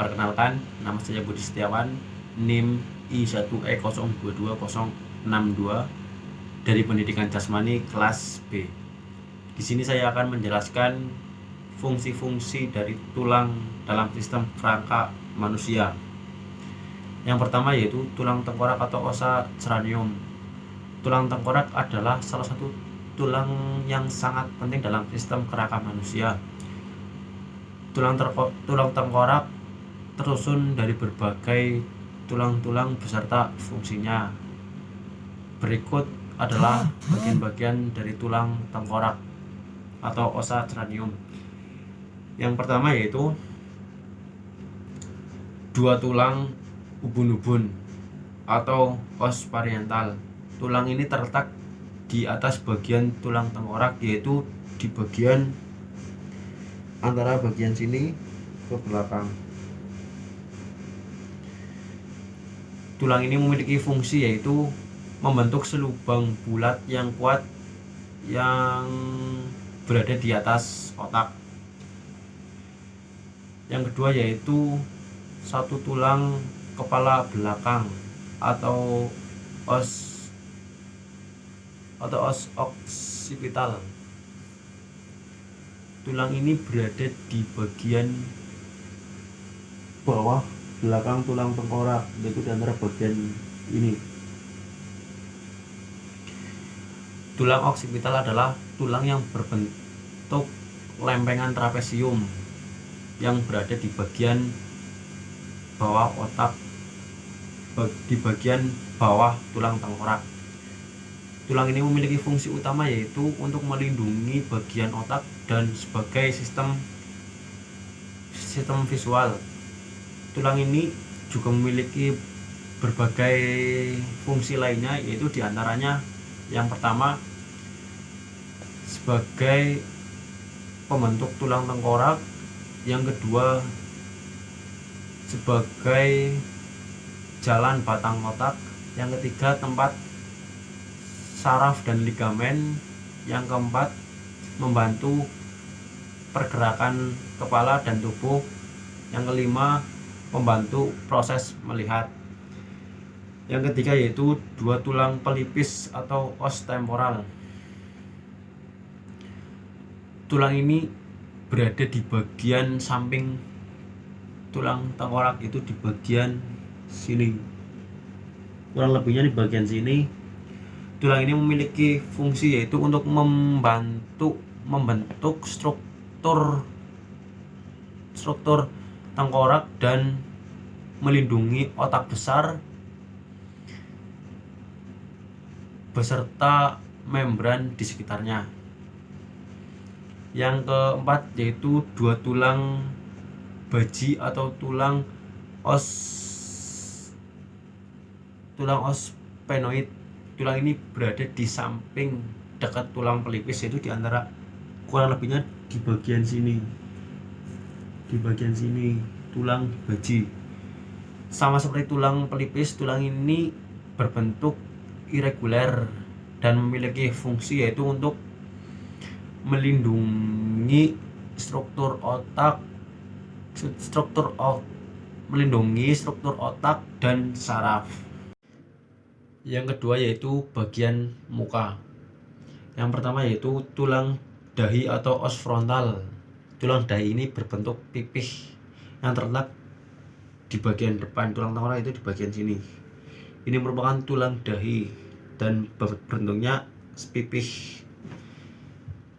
Perkenalkan, nama saya Budi Setiawan, NIM I1E022062 dari Pendidikan Jasmani kelas B. Di sini saya akan menjelaskan fungsi-fungsi dari tulang dalam sistem kerangka manusia. Yang pertama yaitu tulang tengkorak atau ossa cranium. Tulang tengkorak adalah salah satu tulang yang sangat penting dalam sistem kerangka manusia. Tulang tengkorak tersusun dari berbagai tulang-tulang beserta fungsinya. Berikut adalah bagian-bagian dari tulang tengkorak atau ossa cranium. Yang pertama yaitu dua tulang ubun-ubun atau os parietal. Tulang ini terletak di atas bagian tulang tengkorak, yaitu di bagian antara bagian sini ke belakang. Tulang ini memiliki fungsi yaitu membentuk selubang bulat yang kuat yang berada di atas otak. Yang kedua yaitu satu tulang kepala belakang atau os occipital. Tulang ini berada di bagian bawah belakang tulang tengkorak, yaitu di antara bagian ini. Tulang occipital adalah tulang yang berbentuk lempengan trapesium yang berada di bagian bawah otak, di bagian bawah tulang tengkorak. Tulang ini memiliki fungsi utama yaitu untuk melindungi bagian otak dan sebagai sistem visual. Tulang ini juga memiliki berbagai fungsi lainnya, yaitu diantaranya yang pertama sebagai pembentuk tulang tengkorak, yang kedua sebagai jalan batang otak, yang ketiga tempat saraf dan ligamen, yang keempat membantu pergerakan kepala dan tubuh, yang kelima membantu proses melihat, yang ketiga yaitu dua tulang pelipis atau os temporal. Tulang ini berada di bagian samping tulang tengkorak, itu di bagian sini, kurang lebihnya di bagian sini. Tulang ini memiliki fungsi yaitu untuk membentuk struktur tengkorak dan melindungi otak besar beserta membran di sekitarnya. Yang keempat yaitu dua tulang baji atau tulang sphenoid. Tulang ini berada di samping dekat tulang pelipis, yaitu di antara kurang lebihnya di bagian sini. Di bagian sini tulang baji. Sama seperti tulang pelipis, tulang ini berbentuk irregular dan memiliki fungsi yaitu untuk melindungi melindungi struktur otak dan saraf. Yang kedua yaitu bagian muka. Yang pertama yaitu tulang dahi atau os frontal. Tulang dahi ini berbentuk pipih yang terletak di bagian depan tulang tengkorak, itu di bagian sini. Ini merupakan tulang dahi dan bentuknya pipih.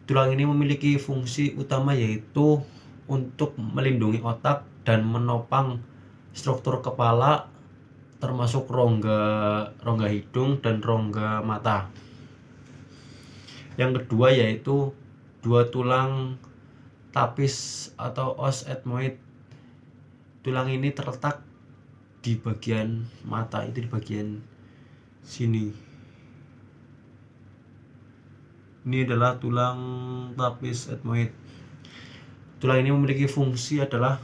Tulang ini memiliki fungsi utama yaitu untuk melindungi otak dan menopang struktur kepala, termasuk rongga hidung dan rongga mata. Yang kedua yaitu dua tulang tapis atau os ethmoid. Tulang ini terletak di bagian mata, itu di bagian sini. Ini adalah tulang tapis ethmoid. Tulang ini memiliki fungsi adalah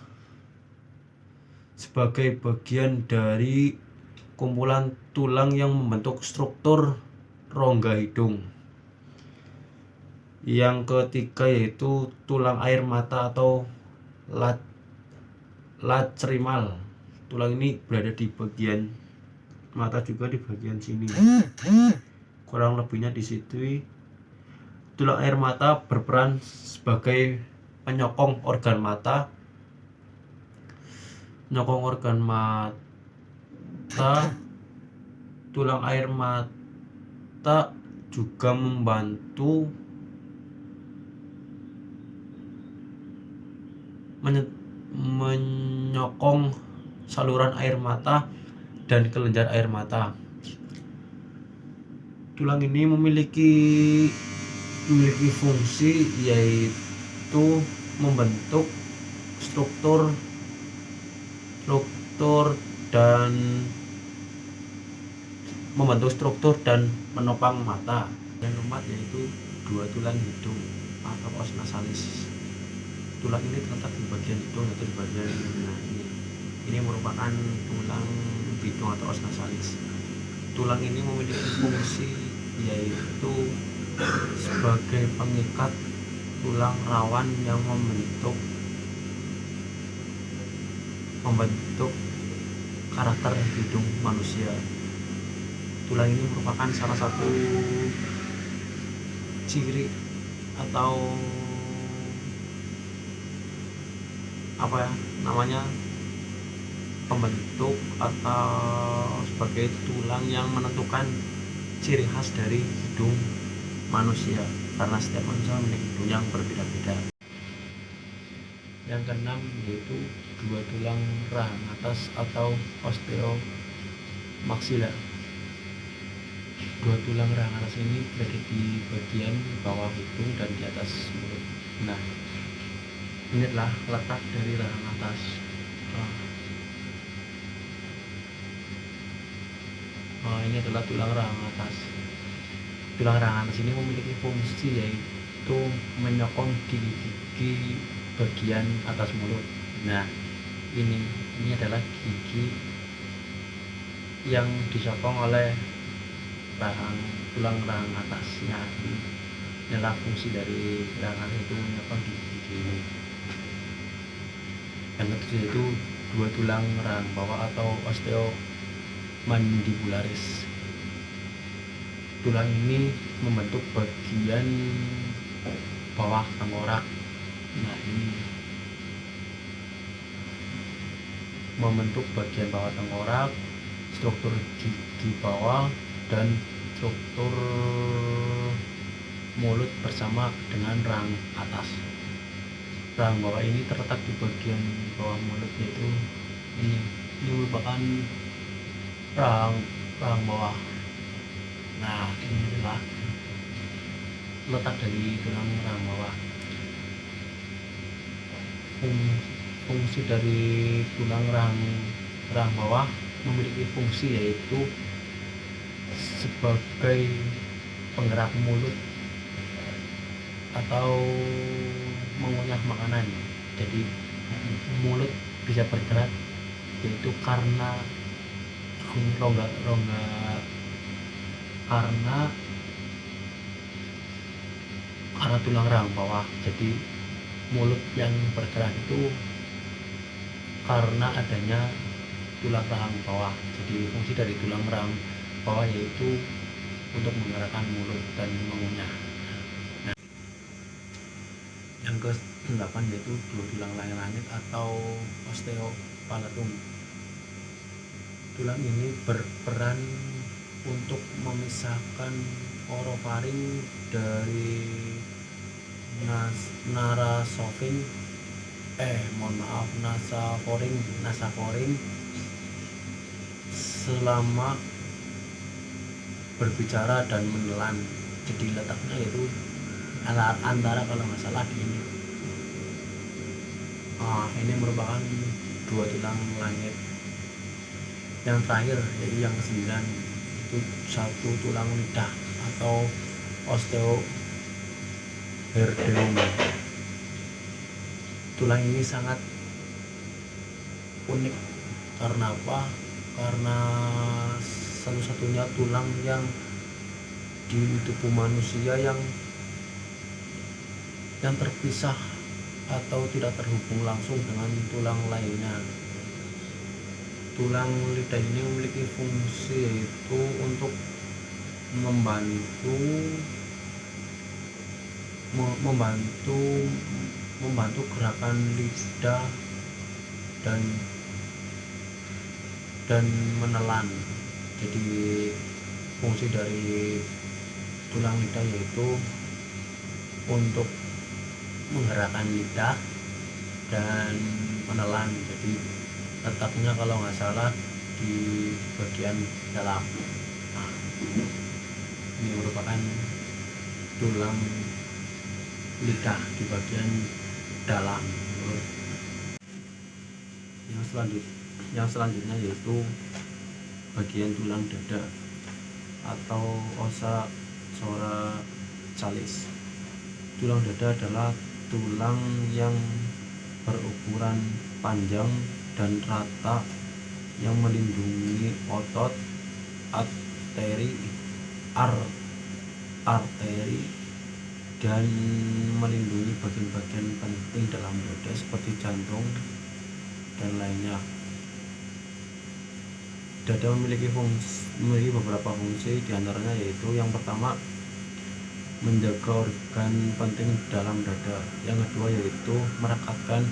sebagai bagian dari kumpulan tulang yang membentuk struktur rongga hidung. Yang ketiga yaitu tulang air mata atau lacrimal. Tulang ini berada di bagian mata juga, di bagian sini. Kurang lebihnya di situ. Tulang air mata berperan sebagai penyokong organ mata. Penyokong organ mata. Tulang air mata juga membantu menyokong saluran air mata dan kelenjar air mata. Tulang ini memiliki fungsi yaitu membentuk struktur dan menopang mata. Yang keempat yaitu dua tulang hidung atau os nasalis. Tulang ini terletak di bagian hidung atau di bagian ini. Ini merupakan tulang hidung atau os nasalis. Tulang ini memiliki fungsi yaitu sebagai pengikat tulang rawan yang membentuk karakter hidung manusia. Tulang ini merupakan salah satu ciri atau pembentuk atau sebagai tulang yang menentukan ciri khas dari hidung manusia, karena setiap manusia memiliki hidung yang berbeda-beda. Yang keenam yaitu dua tulang rahang atas atau osteomaxilla. Dua tulang rahang atas ini berada di bagian bawah hidung dan di atas mulut. Nah, ini adalah letak dari rahang atas. Ini adalah tulang rahang atas. Tulang rahang atas ini memiliki fungsi yaitu menyokong gigi-gigi bagian atas mulut. Nah, ini adalah gigi yang disokong oleh tulang rahang atasnya. Ini adalah fungsi dari rahang atas itu menyokong gigi-gigi ini. Yang ketiga itu dua tulang rahang bawah atau osteomandibularis. Tulang ini membentuk bagian bawah tengkorak. Nah, ini membentuk bagian bawah tengkorak, struktur gigi bawah dan struktur mulut bersama dengan rahang atas. Rahang bawah ini terletak di bagian bawah mulut, yaitu ini merupakan rahang bawah. Nah, ini adalah letak dari tulang rahang bawah. Fungsi dari tulang rahang bawah memiliki fungsi yaitu sebagai penggerak mulut atau mengunyah makanan. Jadi mulut bisa bergerak yaitu karena karena tulang rahang bawah. Jadi mulut yang bergerak itu karena adanya tulang rahang bawah. Jadi fungsi dari tulang rahang bawah yaitu untuk menggerakkan mulut dan mengunyah. Nah, yang ke-8 yaitu dua tulang langit atau osteopalatum. Tulang ini berperan untuk memisahkan orofaring dari nasofaring selama berbicara dan menelan. Jadi letaknya yaitu antara, kalau nggak salah, di ini. Ini merupakan dua tulang langit. Yang terakhir yaitu yang ke-9 itu satu tulang lidah atau osteoherdeum. Tulang ini sangat unik. Karena apa? Karena satu-satunya tulang yang di tubuh manusia yang terpisah atau tidak terhubung langsung dengan tulang lainnya. Tulang lidah ini memiliki fungsi yaitu untuk membantu membantu membantu gerakan lidah dan menelan. Jadi fungsi dari tulang lidah yaitu untuk menggerakkan lidah dan menelan. Jadi letaknya kalau nggak salah di bagian dalam. Nah, ini merupakan tulang lidah di bagian dalam. Yang selanjutnya yaitu bagian tulang dada atau ossa thoracalis. Tulang dada adalah tulang yang berukuran panjang dan rata yang melindungi otot, arteri dan melindungi bagian-bagian penting dalam dada seperti jantung dan lainnya. Dada memiliki beberapa fungsi, diantaranya yaitu yang pertama menjaga organ penting dalam dada, yang kedua yaitu merekatkan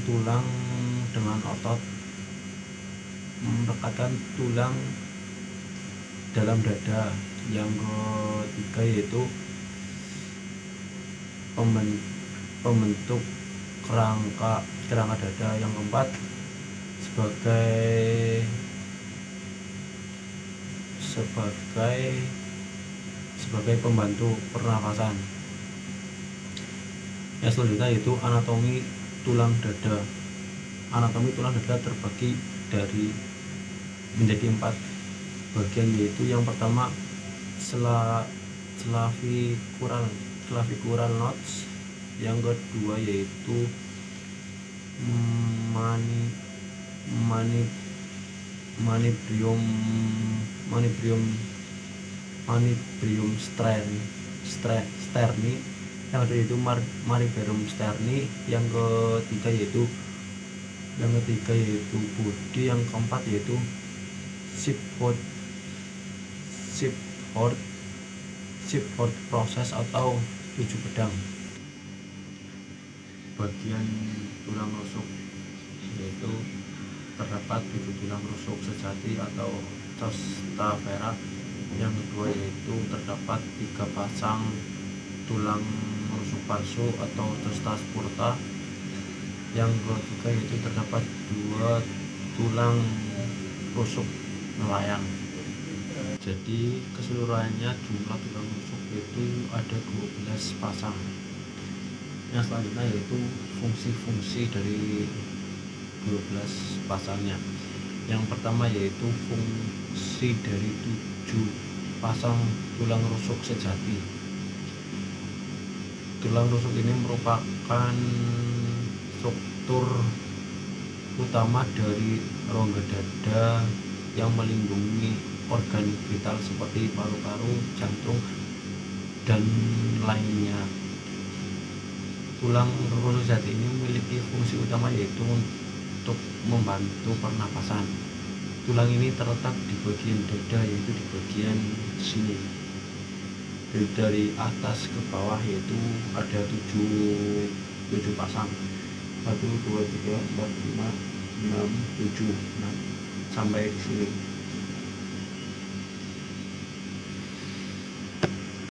tulang dengan otot, merekatkan tulang dalam dada, yang ketiga yaitu pembentuk kerangka dada, yang keempat sebagai pembantu pernafasan. Yang selanjutnya yaitu anatomi tulang dada. Anatomi tulang dada terbagi menjadi 4 bagian, yaitu yang pertama clavicular nodes, yang kedua yaitu manubrium sterni, yang kedua yaitu manubrium sterni, yang ketiga yaitu budi, yang keempat yaitu Shepherd proses atau 7 pedang. Bagian tulang rusuk yaitu terdapat 7 tulang rusuk sejati atau costa vera. Yang kedua yaitu terdapat 3 pasang tulang rusuk palsu atau costa spurta. Yang ketiga yaitu terdapat 2 tulang rusuk melayang. Jadi keseluruhannya jumlah tulang rusuk itu ada 12 pasang. Yang selanjutnya yaitu fungsi-fungsi dari 12 pasangnya. Yang pertama yaitu fungsi dari 7 pasang tulang rusuk sejati. Tulang rusuk ini merupakan struktur utama dari rongga dada yang melindungi organ vital seperti paru-paru, jantung, dan lainnya. Tulang rusuk sejati ini memiliki fungsi utama yaitu untuk membantu pernapasan. Tulang ini terletak di bagian dada, yaitu di bagian sini. Dari atas ke bawah yaitu ada 7 pasang. 1, 2, 3, 4, 5, 6, 7. Nah, sampai di sini.